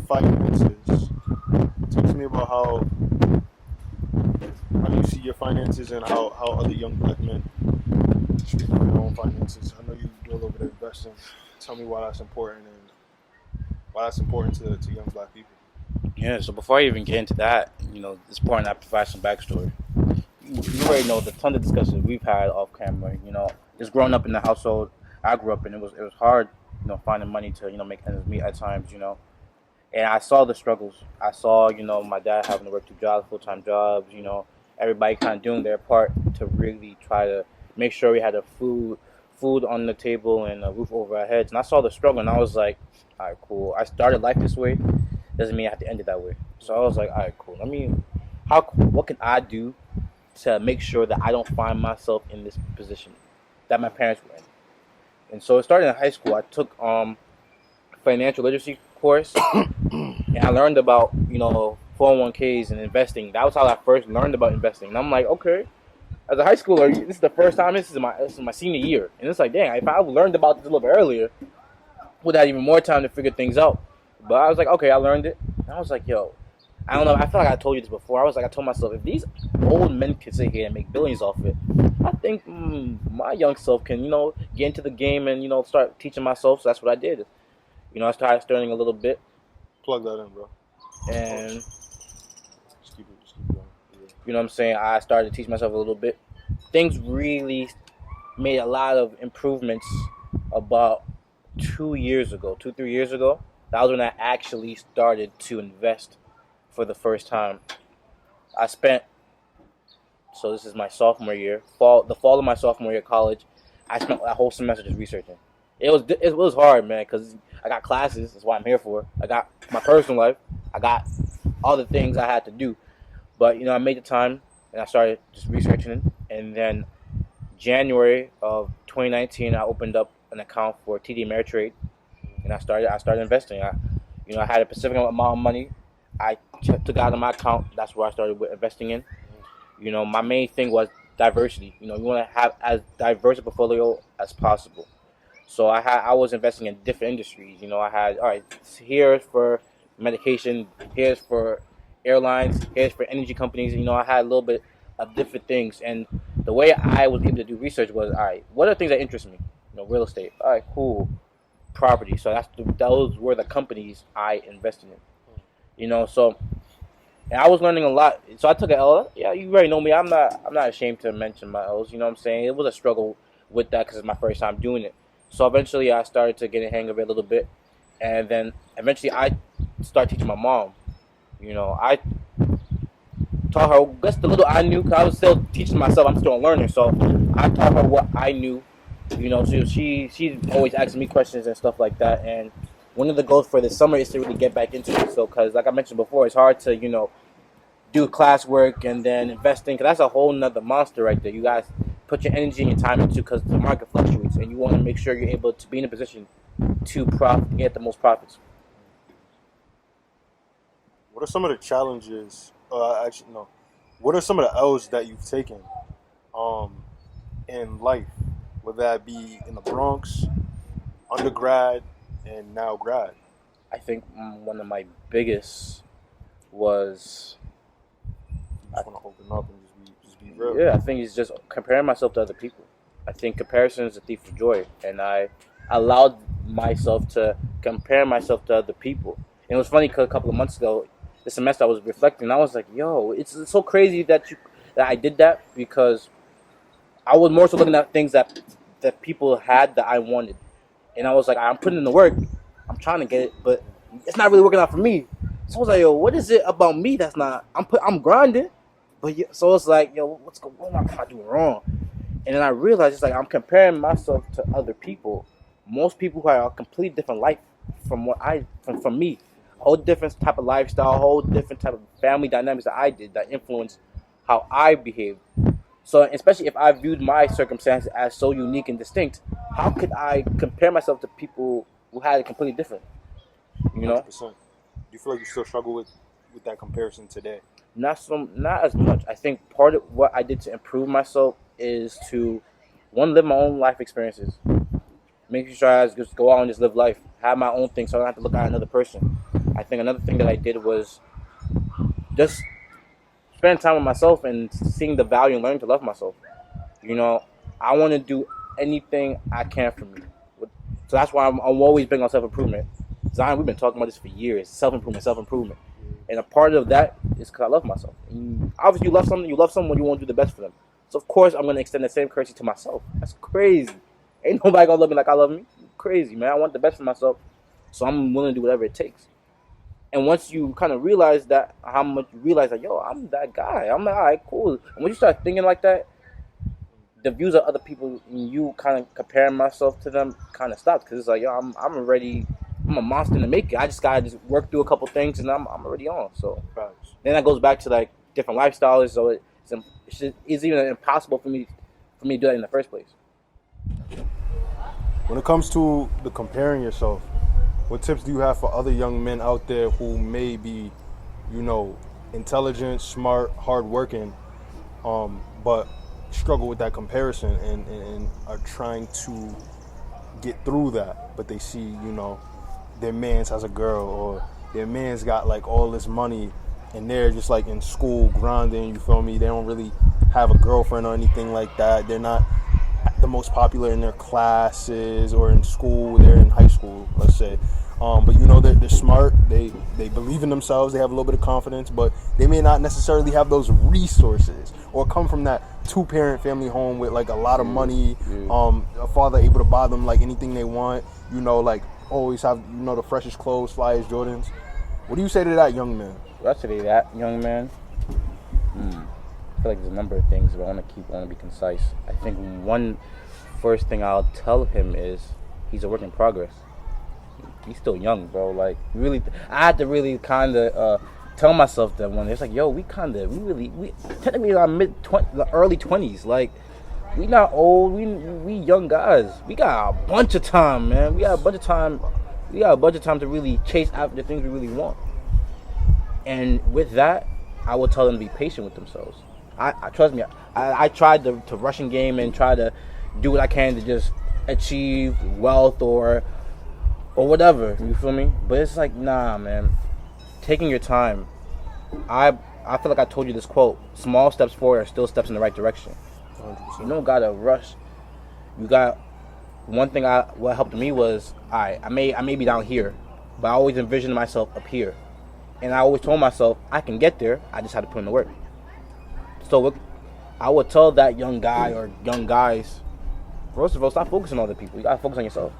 finances. Talk to me about how do you see your finances and how other young black men speak on their own finances. I know you do a little bit of investing. Tell me why that's important and why that's important to young black people. Yeah, so before I even get into that, it's important I provide some backstory. You already know the ton of discussions we've had off camera. Just growing up in the household I grew up in, it was hard, finding money to make ends meet at times. And I saw the struggles. I saw my dad having to work 2 jobs, full-time jobs. Everybody kind of doing their part to really try to make sure we had a food on the table and a roof over our heads. And I saw the struggle, and I was like, all right, cool. I started life this way, doesn't mean I have to end it that way. So I was like, all right, cool. What can I do to make sure that I don't find myself in this position that my parents were in? And so it started in high school. I took financial literacy course, and I learned about 401ks and investing. That was how I first learned about investing. And I'm like, okay, as a high schooler, this is the first time. This is my senior year, and it's like, dang, if I learned about this a little bit earlier, would have had even more time to figure things out. But I was like, okay, I learned it. And I was like, yo, I don't know. I feel like I told you this before. I told myself, if these old men can sit here and make billions off it, I think my young self can, get into the game and, start teaching myself. So that's what I did. I started studying a little bit. Plug that in, bro. And, just keep going. Yeah. You know what I'm saying? I started to teach myself a little bit. Things really made a lot of improvements about 3 years ago. That was when I actually started to invest for the first time. So this is my sophomore year, the fall of my sophomore year of college. I spent that whole semester just researching. It was hard, man, because I got classes. That's what I'm here for. I got my personal life. I got all the things I had to do. But, I made the time, and I started just researching. And then January of 2019, I opened up an account for TD Ameritrade, and I started investing. I had a specific amount of money. I took out of my account. That's where I started with investing in. My main thing was diversity. You want to have as diverse a portfolio as possible. So I was investing in different industries. I had, all right, here's for medication, here's for airlines, here's for energy companies. I had a little bit of different things. And the way I was able to do research was, all right, what are things that interest me? Real estate. All right, cool. Property. So those were the companies I invested in. So and I was learning a lot. So I took an L. Yeah, you already know me. I'm not ashamed to mention my L's. You know what I'm saying? It was a struggle with that because it's my first time doing it. So eventually I started to get a hang of it a little bit. And then eventually I started teaching my mom. I taught her just the little I knew, because I was still teaching myself. I'm still a learner. So I taught her what I knew. So she always asking me questions and stuff like that. And one of the goals for this summer is to really get back into it. So, because like I mentioned before, it's hard to, do classwork and then investing, because that's a whole nother monster right there. You guys put your energy and your time into, because the market fluctuates, and you want to make sure you're able to be in a position to get the most profits. What are some of the challenges? Actually, no. What are some of the L's that you've taken, in life, whether that be in the Bronx, undergrad, and now grad? I think one of my biggest was. I just want to open up and just be real. Yeah, I think it's just comparing myself to other people. I think comparison is a thief of joy, and I allowed myself to compare myself to other people. And it was funny because a couple of months ago, this semester, I was reflecting, and I was like, "Yo, it's so crazy that I did that," because I was more so looking at things that people had that I wanted. And I was like, I'm putting in the work. I'm trying to get it, but it's not really working out for me. So I was like, yo, what is it about me that's not? I'm grinding, but so it's like, yo, what's going on? What am I doing wrong? And then I realized it's like I'm comparing myself to other people. Most people who have a completely different life from me, a whole different type of lifestyle, a whole different type of family dynamics that I did that influenced how I behaved. So especially if I viewed my circumstances as so unique and distinct, how could I compare myself to people who had it completely different? 100%. Do you feel like you still struggle with that comparison today? Not as much. I think part of what I did to improve myself is to, one, live my own life experiences. Making sure I just go out and just live life, have my own thing, so I don't have to look at another person. I think another thing that I did was just spend time with myself and seeing the value and learning to love myself. You know, I want to do anything I can for me. So that's why I'm always big on self-improvement. Zion, we've been talking about this for years. Self-improvement. And a part of that is because I love myself. And obviously, you love someone, you want to do the best for them. So, of course, I'm going to extend the same courtesy to myself. That's crazy. Ain't nobody going to love me like I love me. Crazy, man. I want the best for myself. So I'm willing to do whatever it takes. And once you kind of realize that, how much you realize that, yo, I'm that guy. I'm like, all right, cool. And when you start thinking like that, the views of other people, and you kind of comparing myself to them, kind of stops. Because it's like, yo, I'm a monster in the making. I just got to just work through a couple things, and I'm already on. So then that goes back to, like, different lifestyles. So it's even impossible for me to do that in the first place. When it comes to the comparing yourself, what tips do you have for other young men out there who may be, intelligent, smart, hardworking, but struggle with that comparison and are trying to get through that, but they see, their man's has a girl or their man's got like all this money and they're just like in school grinding, you feel me? They don't really have a girlfriend or anything like that. They're not the most popular in their classes or in school. They're in high school, let's say. But they're smart. They believe in themselves. They have a little bit of confidence, but they may not necessarily have those resources or come from that 2-parent family home with like a lot of money. A father able to buy them like anything they want. Like always have the freshest clothes, flyest Jordans. What do you say to that young man? What I say to that young man? I feel like there's a number of things, but I want to be concise. I think one first thing I'll tell him is he's a work in progress. He's still young, bro. Like, really, I had to really kind of tell myself that one. It's like, yo, we technically in our early 20s. Like, we not old. We young guys. We got a bunch of time, man. We got a bunch of time to really chase after the things we really want. And with that, I will tell them to be patient with themselves. I trust me. I tried to rush in game and try to do what I can to just achieve wealth or whatever. You feel me? But it's like, nah, man. Taking your time. I feel like I told you this quote: small steps forward are still steps in the right direction. 100%. You don't gotta rush. You got one thing. What helped me was I may be down here, but I always envisioned myself up here, and I always told myself I can get there. I just had to put in the work. So I would tell that young guy or young guys, first of all, stop focusing on other people. You gotta focus on yourself.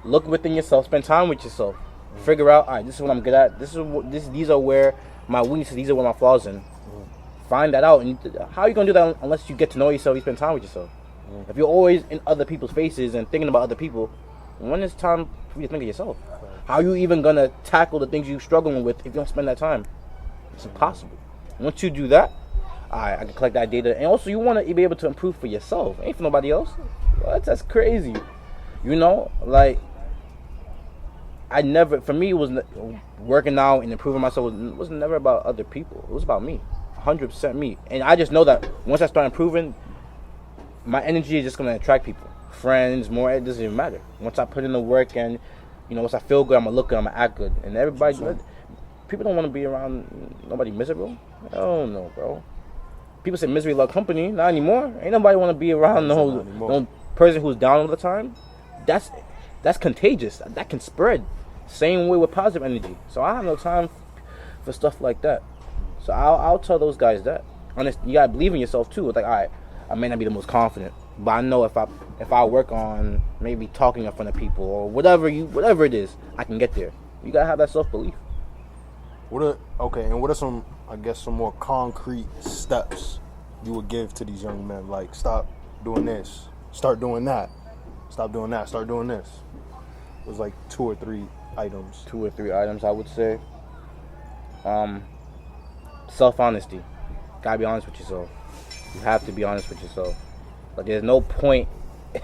Look within yourself. Spend time with yourself. Figure out, all right, this is what I'm good at. These are where my weaknesses. These are where my flaws in. Find that out. And how are you gonna do that unless you get to know yourself? You spend time with yourself. If you're always in other people's faces and thinking about other people, when is time for you to think of yourself? How are you even gonna tackle the things you're struggling with if you don't spend that time? It's impossible. Once you do that, I can collect that data, and also you want to be able to improve for yourself. Ain't for nobody else. What? That's crazy. Like, for me, it was working out and improving myself was never about other people. It was about me, 100% me. And I just know that once I start improving, my energy is just gonna attract people, friends, more. It doesn't even matter. Once I put in the work and once I feel good, I'm gonna look good, I'm gonna act good, and everybody good. People don't want to be around nobody miserable. Oh no, bro. People say misery love company. Not anymore. Ain't nobody want to be around no person who's down all the time. That's contagious. That can spread. Same way with positive energy. So I have no time for stuff like that. So I'll tell those guys that. Honest, you gotta believe in yourself too. It's like, all right, I may not be the most confident, but I know if I work on maybe talking in front of people or whatever it is, I can get there. You gotta have that self belief. What are some more concrete steps you would give to these young men? Like, stop doing this, start doing that, stop doing that, start doing this. It was like 2 or 3 items. 2 or 3 items, I would say. Self-honesty. Gotta be honest with yourself. You have to be honest with yourself. Like, there's no point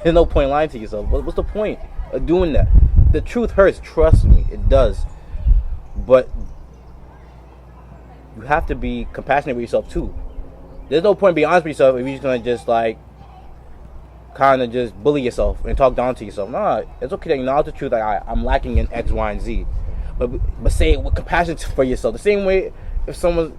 lying to yourself. What's the point of doing that? The truth hurts, trust me, it does. But you have to be compassionate with yourself too. There's no point being honest with yourself if you're just gonna just like kind of just bully yourself and talk down to yourself. Nah, it's okay to acknowledge the truth. Like, I'm lacking in X, Y, and Z. but say it with compassion for yourself. The same way if someone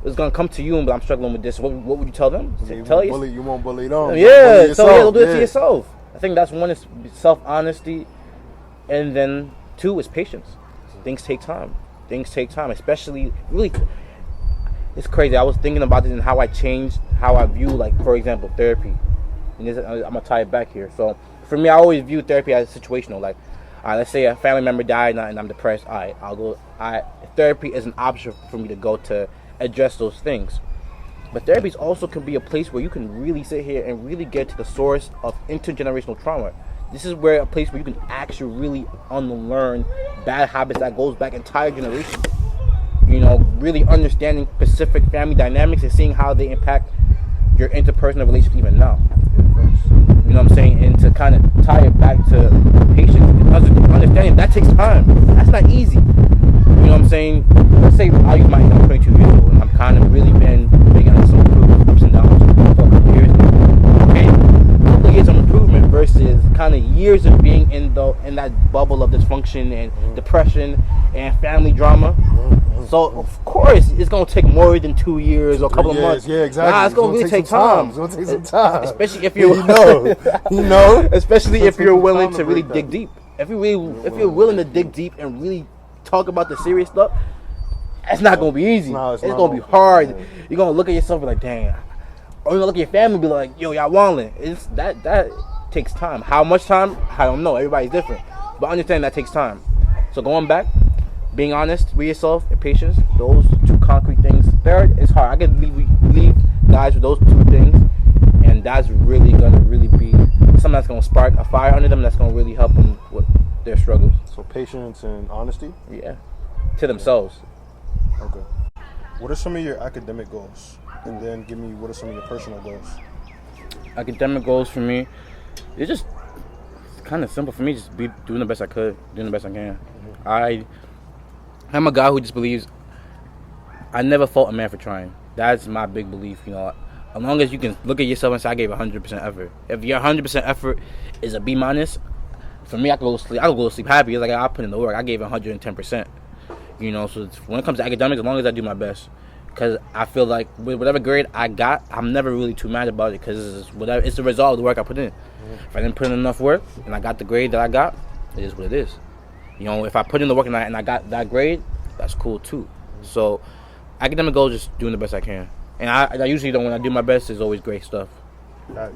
is gonna come to you and be, I'm struggling with this, what would you tell them? Yeah, you won't bully them. Yeah, so don't do it to yourself. I think that's one is self-honesty, and then two is patience. Things take time. Especially really. It's crazy. I was thinking about this and how I changed how I view, like, for example, therapy. And I'm gonna tie it back here. So for me, I always view therapy as situational. Like, let's say a family member died and I'm depressed. I'll go. Therapy is an option for me to go to address those things. But therapy also can be a place where you can really sit here and really get to the source of intergenerational trauma. This is where a place where you can actually really unlearn bad habits that goes back entire generations. Really understanding specific family dynamics and seeing how they impact your interpersonal relationship even now. You know what I'm saying? And to kind of tie it back to patience and understanding, that takes time. That's not easy. You know what I'm saying? Let's say I'll use my 22 years old and I'm kind of really been making some improvements, ups and downs for a couple of years. Okay, a couple of years of improvement versus kind of years of being in that bubble of dysfunction and depression and family drama. So of course it's gonna take more than 2 years or a couple of months. Yeah, exactly. Nah, it's gonna really take time. It's gonna take some time, especially if you're especially if you're willing to really dig deep. If you're willing to dig deep and really talk about the serious stuff, it's not gonna be easy. It's gonna be hard. Yeah. You're gonna look at yourself and be like, dang. Or you're gonna look at your family and be like, yo, y'all wildin'. It's that takes time. How much time? I don't know. Everybody's different, but understand that takes time. So going back, being honest with yourself and patience, those two concrete things. Third, it's hard. I can leave guys with those two things, and that's really gonna be something that's gonna spark a fire under them. That's gonna really help them with their struggles. So patience and honesty. Yeah, to themselves. Okay. What are some of your academic goals? And then give me, what are some of your personal goals? Academic goals for me, it's just kind of simple for me. Just be doing the best I could, doing the best I can. I'm a guy who just believes I never fault a man for trying. That's my big belief. As long as you can look at yourself and say I gave 100% effort. If your 100% effort is a B-, for me, I can go to sleep. I can go to sleep happy. It's like I put in the work. I gave 110%. So when it comes to academics, as long as I do my best, because I feel like with whatever grade I got, I'm never really too mad about it, because it's the result of the work I put in. If I didn't put in enough work and I got the grade that I got, it is what it is. If I put in the work and I got that grade, that's cool too. So academic goals, just doing the best I can. And I usually don't, when I do my best, it's always great stuff. Nice.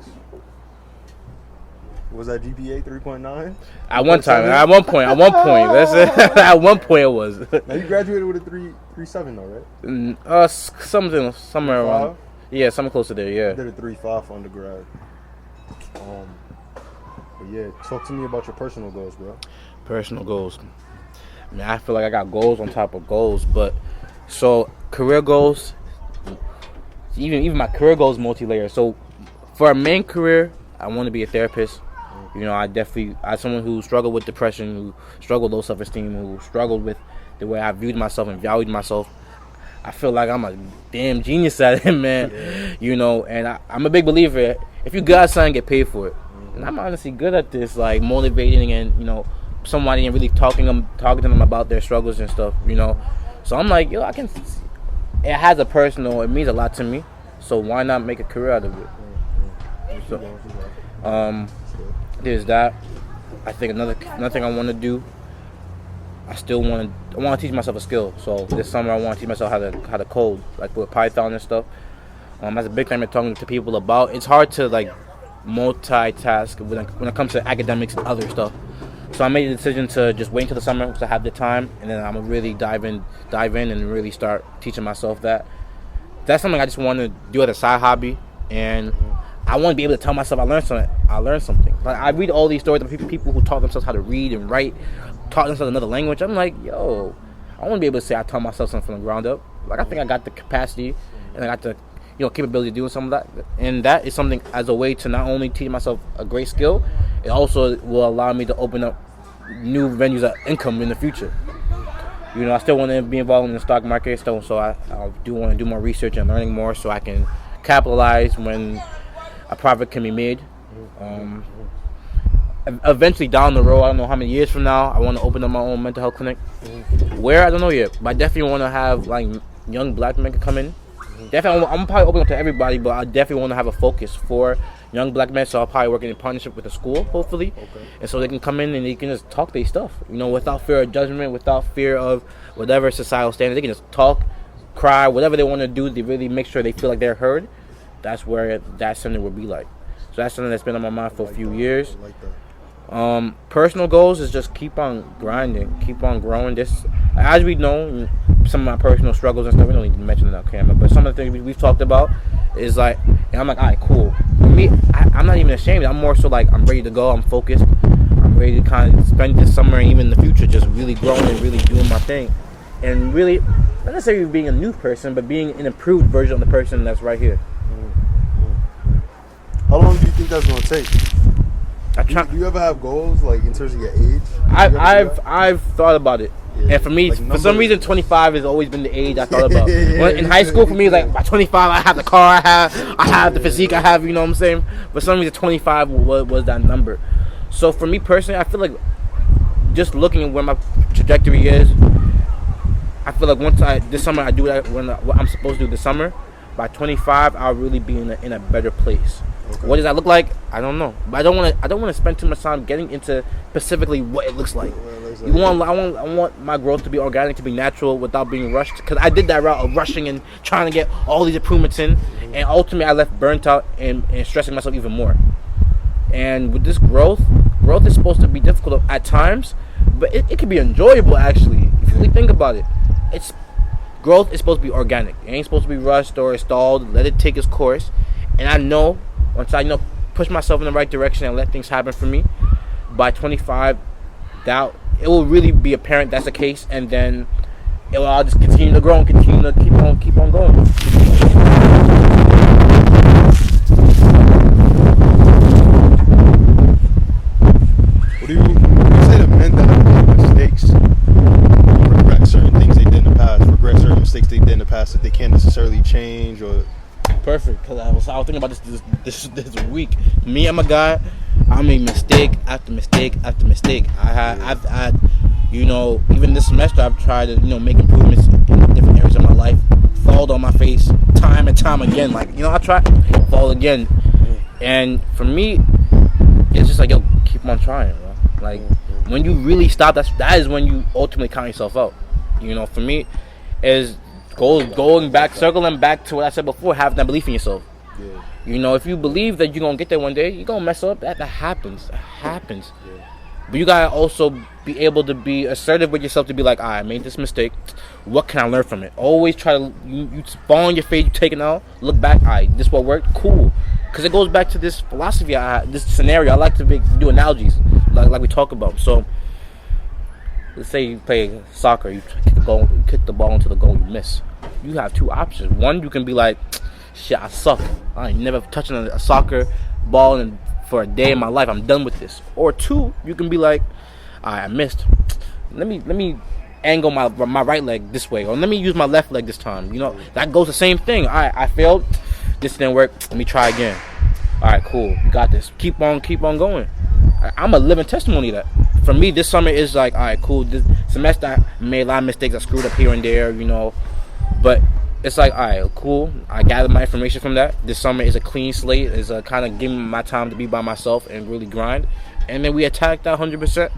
Was that GPA 3.9? At one time, at one point. That's it. At one point it was. Now you graduated with a 3.7 though, right? Somewhere 3.5? around. Yeah, something close to there. Yeah. I did a 3.5 for undergrad. But yeah, talk to me about your personal goals, bro. Personal goals. I feel like I got goals on top of goals, but so career goals. Even my career goals multi-layered. So for a main career, I want to be a therapist. I someone who struggled with depression, who struggled with low self-esteem, who struggled with the way I viewed myself and valued myself. I feel like I'm a damn genius at it, man. Yeah. And I'm a big believer. If you got something, get paid for it. And I'm honestly good at this, like motivating and somebody and really talking to them about their struggles and stuff. So I'm like, I can. It has a personal. It means a lot to me. So why not make a career out of it? So, there's that. I think another thing I want to do. I want to teach myself a skill. So this summer I want to teach myself how to code, like with Python and stuff. That's a big thing I'm talking to people about. It's hard to like multitask when it comes to academics and other stuff. So I made the decision to just wait until the summer because I have the time, and then I'm gonna really dive in and really start teaching myself that. That's something I just want to do as a side hobby, and I want to be able to tell myself I learned something. Like I read all these stories of people who taught themselves how to read and write, taught themselves another language. I'm like, yo, I want to be able to say I taught myself something from the ground up. Like I think I got the capacity and I got the capability of doing some of that, and that is something as a way to not only teach myself a great skill, it also will allow me to open up new venues of income in the future. I still want to be involved in the stock market, so I do want to do more research and learning more so I can capitalize when a profit can be made. eventually down the road, I don't know how many years from now, I want to open up my own mental health clinic. Where, I don't know yet, but I definitely want to have like young black men can come in. Definitely, I'm probably open up to everybody, but I definitely want to have a focus for young black men. So I'll probably work in partnership with the school, hopefully, and so they can come in and they can just talk their stuff, without fear of judgment, without fear of whatever societal standard. They can just talk, cry, whatever they want to do. They really make sure they feel like they're heard. That's where that center would be like. So that's something that's been on my mind for a few years. Personal goals is just keep on grinding, keep on growing. This, as we know, some of my personal struggles and stuff, we don't need to mention it on camera, but some of the things we've talked about is like, and I'm like, all right, cool. For me, I'm not even ashamed. I'm more so like, I'm ready to go. I'm focused. I'm ready to kind of spend this summer and even in the future just really growing and really doing my thing. And really, not necessarily being a new person, but being an improved version of the person that's right here. How long do you think that's going to take? Do you ever have goals, like, in terms of your age? I've thought about it. Yeah. And for me, like for some reason, 25 has always been the age I thought about. In high school, for me, like, by 25, I have the car I have the physique I have, you know what I'm saying? For some reason, 25 was that number. So for me personally, I feel like just looking at where my trajectory is, I feel like once this summer I do what I'm supposed to do this summer, by 25, I'll really be in a better place. Okay. What does that look like? I don't know, but I don't want to spend too much time getting into specifically what it looks like. I want my growth to be organic, to be natural, without being rushed. Because I did that route of rushing and trying to get all these improvements in, and ultimately I left burnt out and stressing myself even more. And with this growth is supposed to be difficult at times, but it can be enjoyable actually. If you really think about it, growth is supposed to be organic. It ain't supposed to be rushed or stalled. Let it take its course. And I know, once I push myself in the right direction and let things happen for me, by 25, it will really be apparent that's the case, and then I'll just continue to grow and continue to keep on going. What do you say to men that have made mistakes, regret certain things they did in the past, regret certain mistakes they did in the past that they can't necessarily change or? Perfect, because I was thinking about this week. Me, I'm a guy. I made mistake after mistake after mistake. I've had, even this semester I've tried to make improvements in different areas of my life. Fallen on my face time and time again. Like I try, fall again, and for me, it's just like keep on trying, bro. Like when you really stop, that is when you ultimately count yourself out. For me, is going back, circling back to what I said before, having that belief in yourself. Yeah. If you believe that you're going to get there one day, you're going to mess up. That happens. It happens. Yeah. But you got to also be able to be assertive with yourself to be like, I made this mistake. What can I learn from it? Always try to, you fall on your face, you take it out, look back, this what worked, cool. Because it goes back to this philosophy, this scenario. I like to do analogies, like we talk about. So, let's say you play soccer, you kick the ball into the goal, you miss. You have two options. One, you can be like, shit, I suck. I ain't never touching a soccer ball for a day in my life. I'm done with this. Or two, you can be like, I missed. Let me angle my right leg this way, or let me use my left leg this time. That goes the same thing. I failed. This didn't work. Let me try again. All right, cool. You got this. Keep on going. I'm a living testimony of that. For me, this summer is like, all right, cool. This semester, I made a lot of mistakes. I screwed up here and there, But it's like, all right, cool. I gathered my information from that. This summer is a clean slate. It's kind of giving me my time to be by myself and really grind. And then we attack that 100%.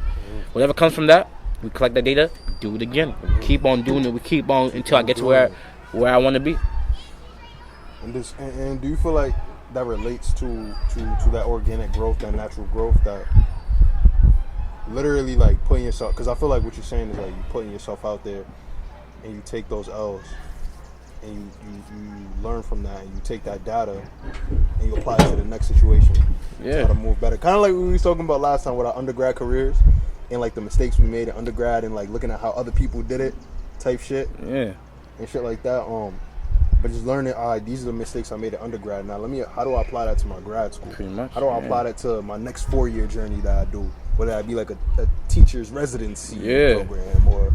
Whatever comes from that, we collect that data, do it again. We keep on doing it. We keep on until I get to where I want to be. And do you feel like that relates to that organic growth, that natural growth, that literally like putting yourself, because I feel like what you're saying is like you putting yourself out there and you take those L's and you learn from that and you take that data and you apply it to the next situation. Yeah. Try to move better. Kind of like we was talking about last time with our undergrad careers and like the mistakes we made in undergrad and like looking at how other people did it type shit. Yeah. And shit like that. But just learning, these are the mistakes I made in undergrad. Now how do I apply that to my grad school? Pretty much. How do I apply that to my next 4-year journey that I do? Whether that be like a teacher's residency program or,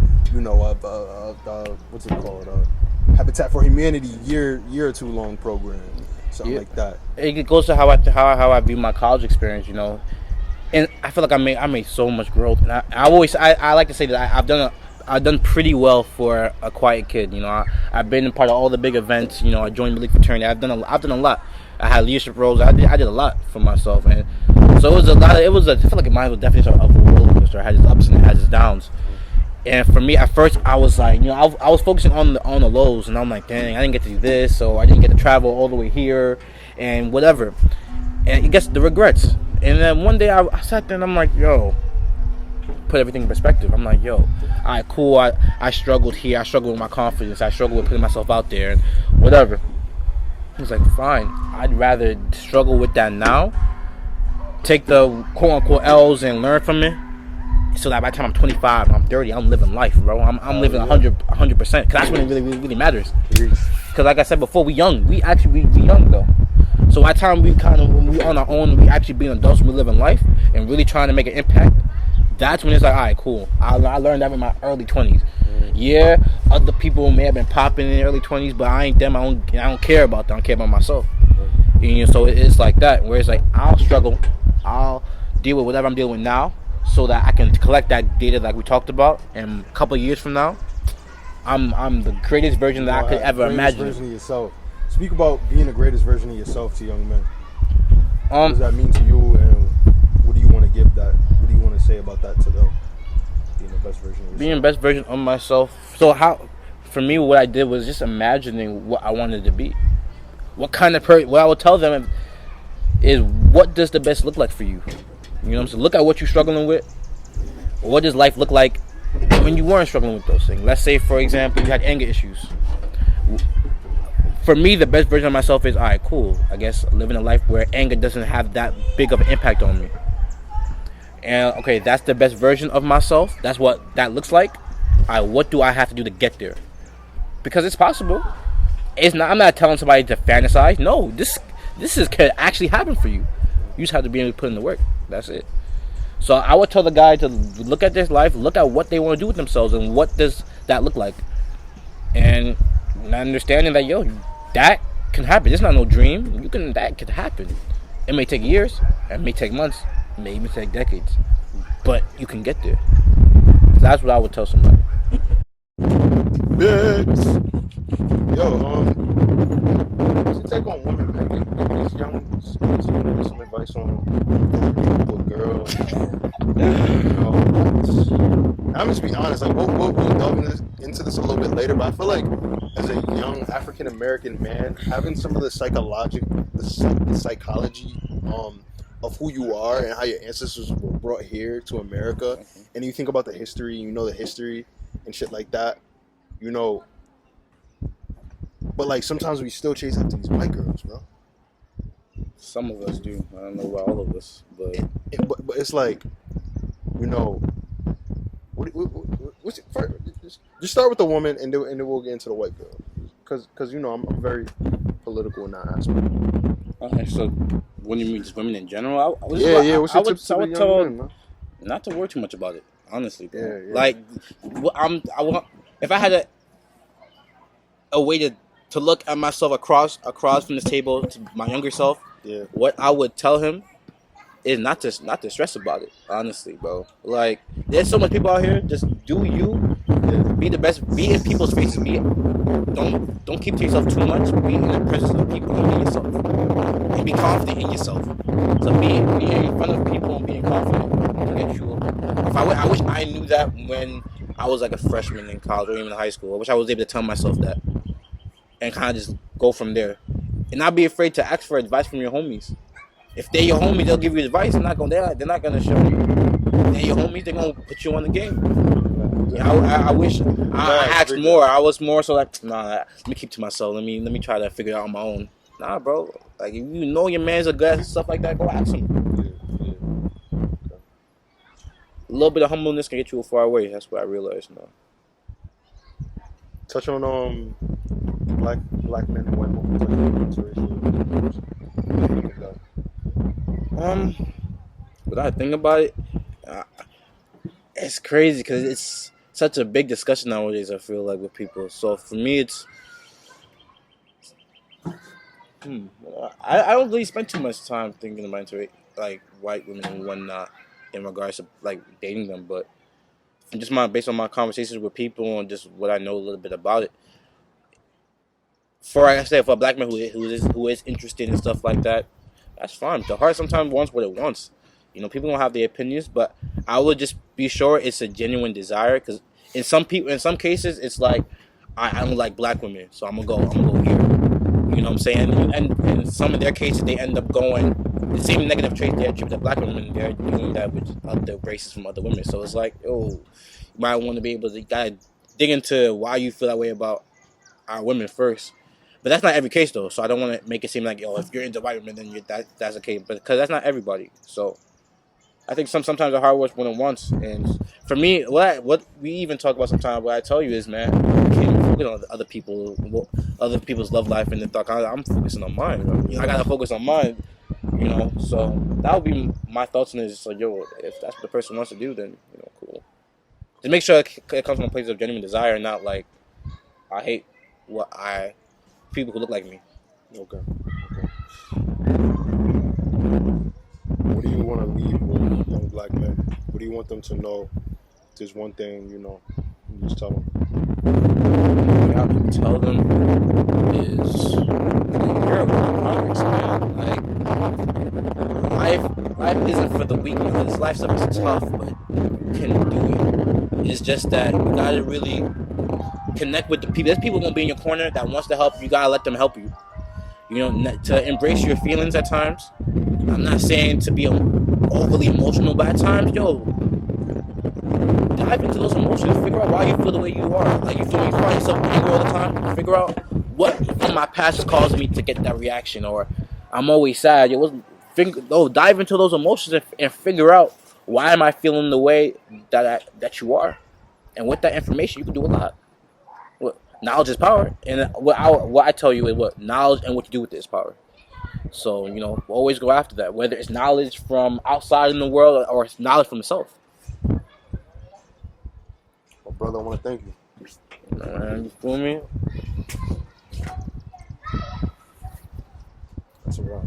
what's it called? Habitat for Humanity year or two long program. Something like that. It goes to how I view my college experience, and I feel like I made so much growth. And I like to say that I've done pretty well for a quiet kid. You know, I've been a part of all the big events. You know, I joined the league fraternity. I've done a lot. I had leadership roles. I did a lot for myself, and so it was a lot. I feel like mine was definitely sort of a roller coaster. It had its ups and it had its downs. And for me, at first, I was like, you know, I was focusing on the lows, and I'm like, dang, I didn't get to do this, so I didn't get to travel all the way here, and whatever. And it gets the regrets. And then one day I sat there and I'm like, yo, put everything in perspective. I'm like, yo, all right, cool. I struggled here. I struggled with my confidence. I struggled with putting myself out there and whatever. He was like, fine. I'd rather struggle with that now, take the quote unquote L's and learn from it, so that by the time I'm 25 and I'm 30, I'm living life, bro. I'm living 100%. Because that's when it really matters. Because like I said before, we young. We young though. So by the time when we on our own, we actually being adults, we living life and really trying to make an impact. That's when it's like, all right, cool. I learned that in my early 20s. Yeah, other people may have been popping in the early 20s, but I ain't them. I don't care about them. I care about myself. You know, so it's like that. Where it's like, I'll struggle. I'll deal with whatever I'm dealing with now, so that I can collect that data like we talked about, and a couple of years from now, I'm the greatest version that I could ever imagine. Version of yourself. Speak about being the greatest version of yourself to young men. What does that mean to you, and what do you want to give that? What do you want to say about that to them? Being the best version of yourself. Being the best version of myself. So for me, what I did was just imagining what I wanted to be. What kind of what I would tell them is, what does the best look like for you? You know what I'm saying? Look at what you're struggling with. What does life look like when you weren't struggling with those things? Let's say, for example, you had anger issues. For me, the best version of myself is, all right, cool. I guess living a life where anger doesn't have that big of an impact on me. And, okay, that's the best version of myself. That's what that looks like. All right, what do I have to do to get there? Because it's possible. I'm not telling somebody to fantasize. No, this could actually happen for you. You just have to be able to put in the work. That's it. So I would tell the guy to look at this life, look at what they want to do with themselves, and what does that look like. And understanding that, yo, that can happen. It's not no dream. That could happen. It may take years, it may take months, it may even take decades, but you can get there. So that's what I would tell somebody. Yo, what's your take on women, man? Give these young some advice on with girls. You know, I'm just be honest. Like, we'll delve into this a little bit later, but I feel like as a young African American man, having some of the psychology of who you are and how your ancestors were brought here to America, and you think about the history, you know the history and shit like that, you know. But like sometimes we still chase after these white girls, bro. Some of us do. I don't know about all of us, but it's like, you know, what's just start with the woman and then we'll get into the white girl, because you know I'm very political in that aspect. Okay, so what do you mean, just women in general? What's your tips to the young men, man? Not to worry too much about it, honestly. Bro. Yeah. Like, if I had a way to look at myself across from this table to my younger self, what I would tell him is not to stress about it, honestly, bro. Like, there's so much people out here. Just do you. Be the best. Be in people's faces. Don't keep to yourself too much. Be in the presence of people and be yourself. And be confident in yourself. So being in front of people and being confident can get you up. I wish I knew that when I was like a freshman in college or even in high school. I wish I was able to tell myself that. And kind of just go from there. And not be afraid to ask for advice from your homies. If they're your homies, they'll give you advice. They're not gonna show you. If they're your homies, they're gonna put you on the game. Yeah, I wish I asked more. I was more so like, nah, let me keep to myself. Let me try to figure it out on my own. Nah, bro. Like, if you know your man's a good and stuff like that, go ask him. Okay. A little bit of humbleness can get you a far way. That's what I realized now. Touch on black men and white women. What I think about it, it's crazy because it's such a big discussion nowadays. I feel like with people. So for me, it's I don't really spend too much time thinking about it. like white women and whatnot in regards to like dating them, but just my based on my conversations with people and just what I know a little bit about it. For like I said, for a black man who is interested in stuff like that, that's fine. The heart sometimes wants what it wants. You know, people don't have their opinions, but I would just be sure it's a genuine desire. Because in some cases, it's like I don't like black women, so I'm gonna go here. You know what I'm saying? And in some of their cases, they end up going the same negative traits they attribute to black women. They're doing that with other races from other women. So it's like, you might want to be able to gotta dig into why you feel that way about our women first. But that's not every case though. So I don't want to make it seem like, if you're into white women, then that's okay. But because that's not everybody. So I think sometimes the heart wants what it wants. And for me, what we even talk about sometimes, what I tell you is, man, you can't even focus on other people's love life and the thought. I'm focusing on mine. You know, I gotta focus on mine. You know, so that would be my thoughts on it. So if that's what the person wants to do, then cool. Just make sure it comes from a place of genuine desire, and not like I hate people who look like me. Okay. What do you want to leave with young black men? What do you want them to know? If there's one thing, you just tell them. What I can tell them is, you're a work in progress, man. Like, life isn't for the weak, because life stuff is tough, but you can do it. It's just that you gotta really connect with the people. There's people gonna be in your corner that wants to help you. You gotta let them help you. You know, to embrace your feelings at times. I'm not saying to be overly emotional, but at times, dive into those emotions. Figure out why you feel the way you are. Like, you feel me find yourself angry all the time. Figure out what from my past is causing me to get that reaction, or I'm always sad. Dive into those emotions and figure out why am I feeling the way that you are. And with that information, you can do a lot. Knowledge is power, and what I tell you is what knowledge and what you do with it is power. So always go after that, whether it's knowledge from outside in the world or it's knowledge from yourself. Well, brother, I want to thank you. You feel me? That's a wrap.